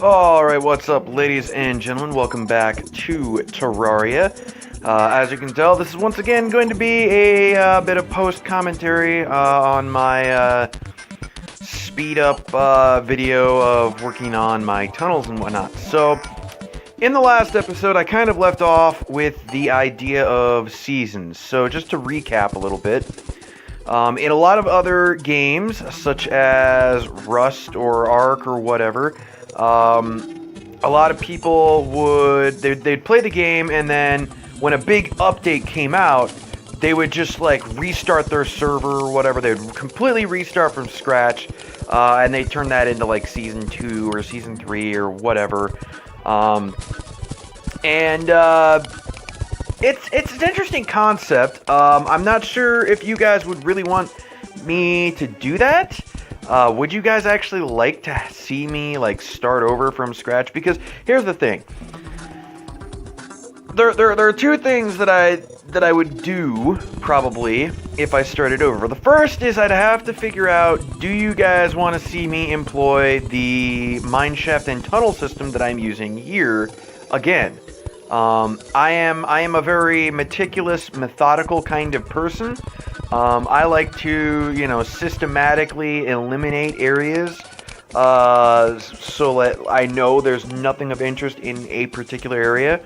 Alright, what's up, ladies and gentlemen? Welcome back to Terraria. As you can tell, this is once again going to be a bit of post-commentary on my speed-up video of working on my tunnels and whatnot. So, in the last episode, I kind of left off with the idea of seasons. So, just to recap a little bit, in a lot of other games, such as Rust or Ark or whatever, a lot of people they'd play the game, and then when a big update came out, they would just like restart their server or whatever. They would completely restart from scratch, and they turn that into like season 2 or season 3 or whatever. It's an interesting concept. I'm not sure if you guys would really want me to do that. Would you guys actually like to see me like start over from scratch? Because here's the thing. There are two things that I would do probably if I started over. The first is I'd have to figure out, do you guys want to see me employ the mineshaft and tunnel system that I'm using here again? I am a very meticulous, methodical kind of person. I like to, systematically eliminate areas, so that I know there's nothing of interest in a particular area.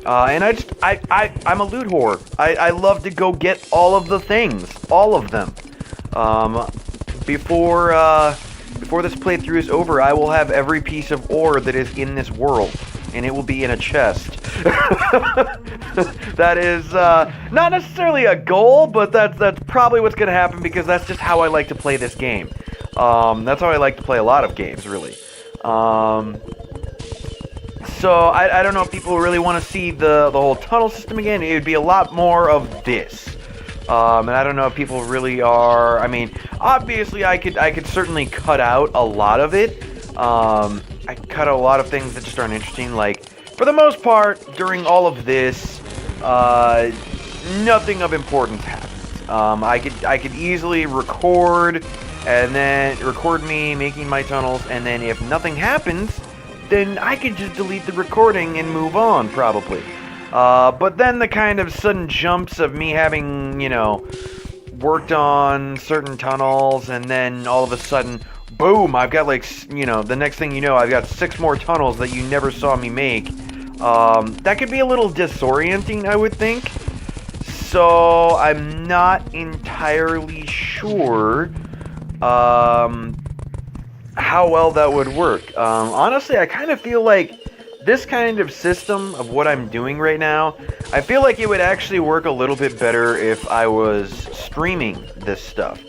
And I'm a loot whore. I love to go get all of the things, all of them. Before this playthrough is over, I will have every piece of ore that is in this world, and it will be in a chest. That is not necessarily a goal, but that's probably what's going to happen, because that's just how I like to play this game. That's how I like to play a lot of games, really. So I don't know if people really want to see the whole tunnel system again. It would be a lot more of this. And I don't know if people really are. I mean, obviously I could certainly cut out a lot of it. I cut out a lot of things that just aren't interesting. Like, for the most part, during all of this, nothing of importance happens. I could easily record, and then record me making my tunnels, and then if nothing happens, then I could just delete the recording and move on, probably. But then the kind of sudden jumps of me having, worked on certain tunnels, and then all of a sudden, boom, I've got like, the next thing you know, I've got 6 more tunnels that you never saw me make. That could be a little disorienting, I would think. So, I'm not entirely sure, how well that would work. Honestly, I kind of feel like this kind of system of what I'm doing right now, I feel like it would actually work a little bit better if I was streaming this stuff.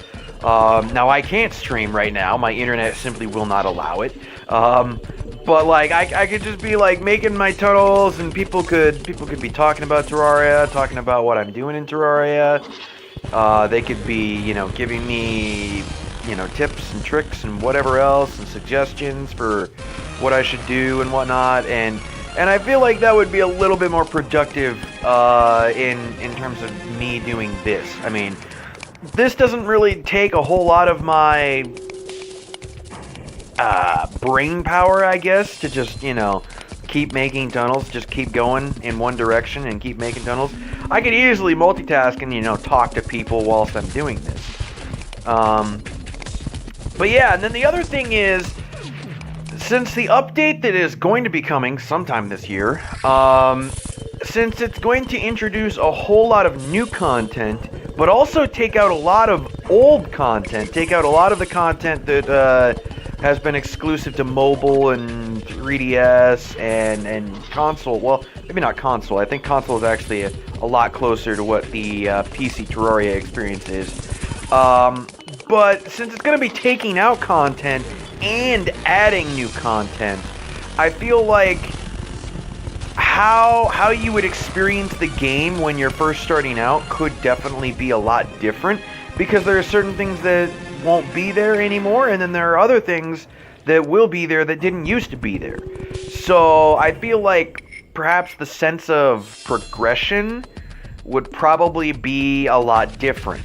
Now, I can't stream right now. My internet simply will not allow it. But like, I could just be like making my tunnels, and people could be talking about Terraria, talking about what I'm doing in Terraria. They could be, giving me, tips and tricks and whatever else, and suggestions for what I should do and whatnot. And I feel like that would be a little bit more productive in terms of me doing this. I mean, this doesn't really take a whole lot of my brain power, I guess, to just, keep making tunnels, just keep going in one direction and keep making tunnels. I could easily multitask and, talk to people whilst I'm doing this. But yeah, and then the other thing is, since the update that is going to be coming sometime this year, since it's going to introduce a whole lot of new content, but also take out a lot of old content, take out a lot of the content that has been exclusive to mobile and 3DS and console. Well, maybe not console. I think console is actually a lot closer to what the PC Terraria experience is. But since it's going to be taking out content and adding new content, I feel like how you would experience the game when you're first starting out could definitely be a lot different, because there are certain things that won't be there anymore, and then there are other things that will be there that didn't used to be there. So I feel like perhaps the sense of progression would probably be a lot different.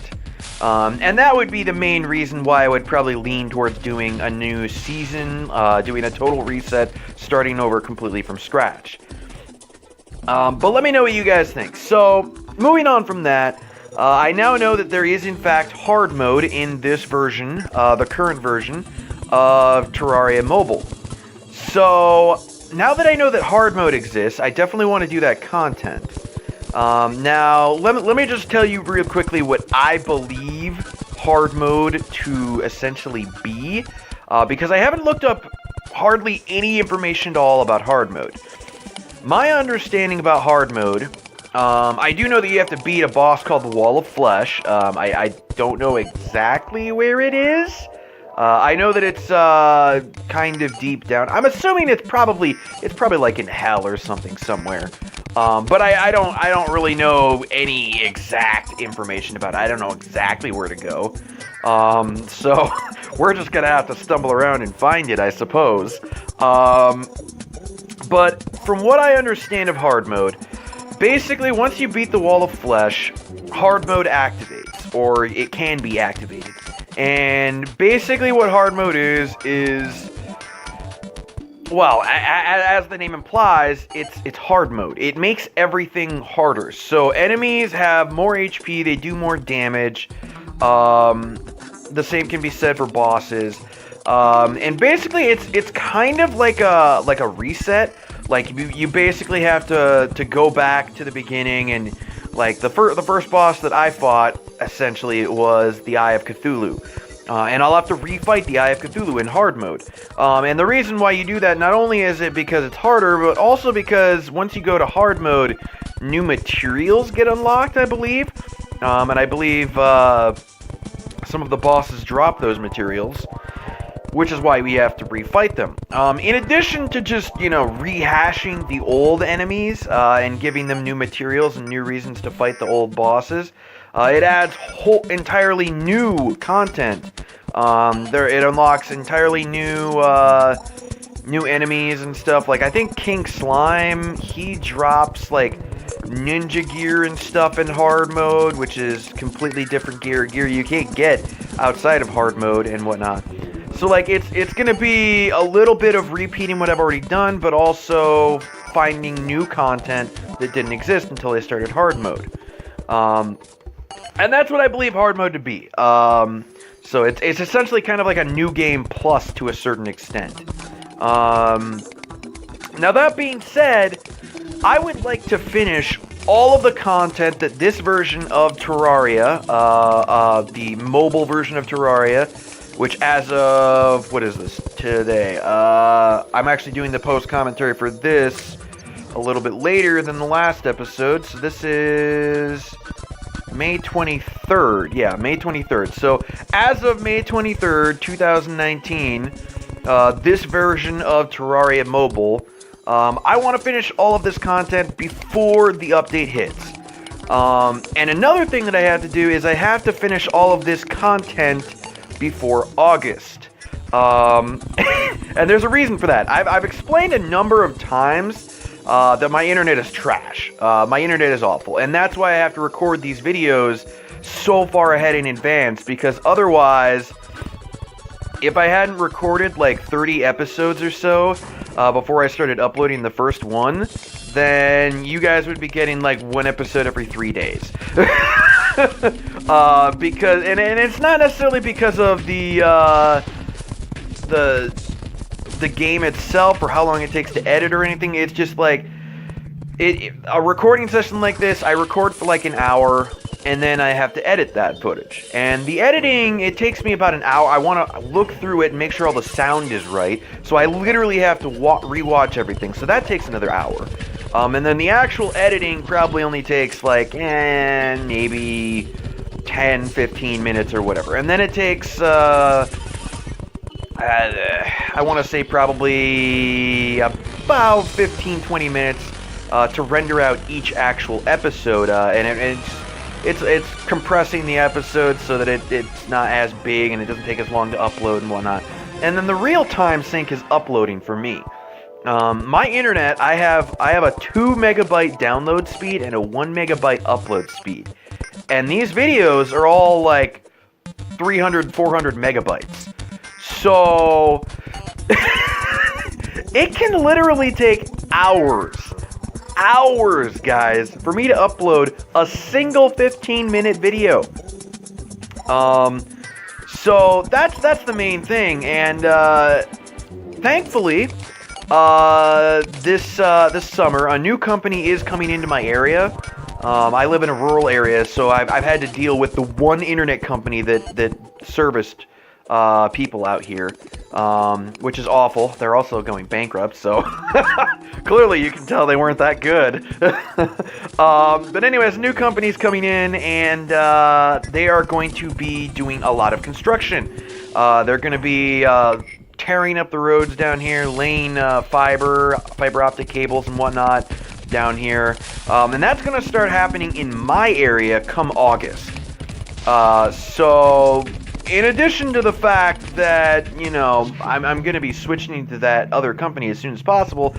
And that would be the main reason why I would probably lean towards doing a new season, doing a total reset, starting over completely from scratch. But let me know what you guys think. So, moving on from that, I now know that there is in fact hard mode in this version, the current version of Terraria Mobile. So, now that I know that hard mode exists, I definitely want to do that content. Now, let me just tell you real quickly what I believe hard mode to essentially be, because I haven't looked up hardly any information at all about hard mode. My understanding about hard mode, I do know that you have to beat a boss called the Wall of Flesh. I don't know exactly where it is. I know that it's kind of deep down. I'm assuming it's probably like in hell or something somewhere. But I don't really know any exact information about it. I don't know exactly where to go. So we're just gonna have to stumble around and find it, I suppose. But from what I understand of hard mode, basically once you beat the Wall of Flesh, hard mode activates, or it can be activated. And basically what hard mode is, well, as the name implies, it's hard mode. It makes everything harder. So enemies have more HP, they do more damage. The same can be said for bosses. And basically it's kind of like a reset. Like you basically have to go back to the beginning, and like the first boss that I fought essentially was the Eye of Cthulhu. And I'll have to refight the Eye of Cthulhu in hard mode. And the reason why you do that, not only is it because it's harder, but also because once you go to hard mode, new materials get unlocked, I believe. And I believe some of the bosses drop those materials, which is why we have to refight them. In addition to just, rehashing the old enemies and giving them new materials and new reasons to fight the old bosses, it adds entirely new content. It unlocks entirely new enemies and stuff. Like, I think King Slime, he drops, like, ninja gear and stuff in hard mode, which is completely different gear you can't get outside of hard mode and whatnot. So, like, it's gonna be a little bit of repeating what I've already done, but also finding new content that didn't exist until I started hard mode. And that's what I believe hard mode to be. So it's essentially kind of like a new game plus to a certain extent. Now that being said, I would like to finish all of the content that this version of Terraria, the mobile version of Terraria, which as of, what is this, today? I'm actually doing the post-commentary for this a little bit later than the last episode, so this is May 23rd. Yeah, May 23rd. So, as of May 23rd, 2019, this version of Terraria Mobile, I want to finish all of this content before the update hits. And another thing that I have to do is I have to finish all of this content before August. And there's a reason for that. I've explained a number of times that my internet is trash. My internet is awful. And that's why I have to record these videos so far ahead in advance, because otherwise, if I hadn't recorded like 30 episodes or so before I started uploading the first one, then you guys would be getting like one episode every 3 days. Because and it's not necessarily because of the game itself or how long it takes to edit or anything. It's just like a recording session like this, I record for like an hour, and then I have to edit that footage. And the editing, it takes me about an hour. I want to look through it and make sure all the sound is right. So I literally have to rewatch everything. So that takes another hour. And then the actual editing probably only takes like maybe 10, 15 minutes or whatever. And then it takes, I want to say probably about 15, 20 minutes to render out each actual episode. And it's compressing the episodes so that it's not as big and it doesn't take as long to upload and whatnot. And then the real-time sync is uploading for me. My internet, I have a 2 megabyte download speed and a 1 megabyte upload speed. And these videos are all like 300, 400 megabytes. So it can literally take hours, guys, for me to upload a single 15-minute video. So that's the main thing, and thankfully, this summer, a new company is coming into my area. I live in a rural area, so I've had to deal with the one internet company that serviced people out here, which is awful. They're also going bankrupt, so clearly you can tell they weren't that good. But anyways, new company's coming in, and they are going to be doing a lot of construction. They're going to be tearing up the roads down here, laying fiber optic cables and whatnot down here, and that's going to start happening in my area come August. So in addition to the fact that, you know, I'm going to be switching to that other company as soon as possible,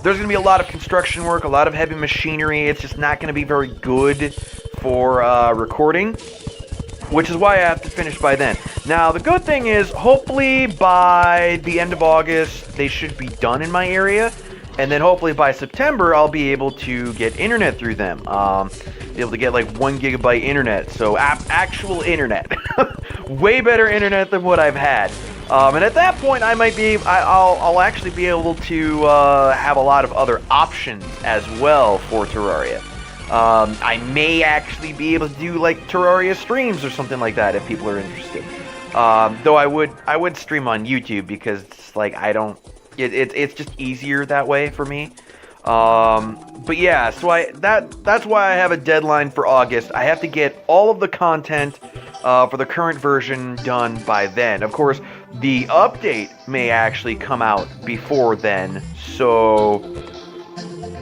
there's going to be a lot of construction work, a lot of heavy machinery. It's just not going to be very good for recording, which is why I have to finish by then. Now, the good thing is, hopefully by the end of August, they should be done in my area. And then hopefully by September, I'll be able to get internet through them. Be able to get like 1 gigabyte internet. So actual internet. Way better internet than what I've had. And at that point, I'll actually be able to have a lot of other options as well for Terraria. I may actually be able to do like Terraria streams or something like that if people are interested. Though I would stream on YouTube because it's like it's just easier that way for me. But yeah, so that's why I have a deadline for August. I have to get all of the content for the current version done by then. Of course, the update may actually come out before then, so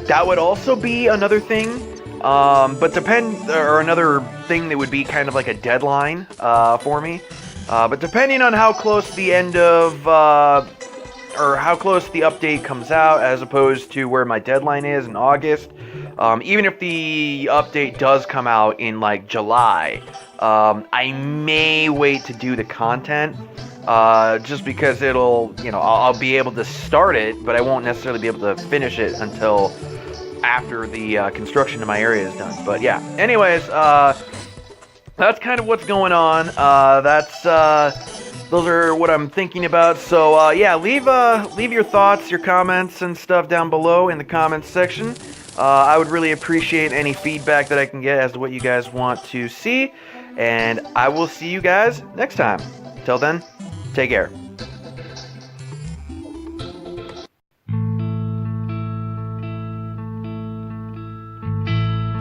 that would also be another thing. But another thing that would be kind of like a deadline for me. But depending on how close the end of or how close the update comes out as opposed to where my deadline is in August, even if the update does come out in like July, I may wait to do the content just because I'll be able to start it, but I won't necessarily be able to finish it until after the construction in my area is done. But yeah, anyways, that's kind of what's going on. Those are what I'm thinking about. So yeah, leave your thoughts, your comments and stuff down below in the comments section. I would really appreciate any feedback that I can get as to what you guys want to see, and I will see you guys next time. Till then, take care.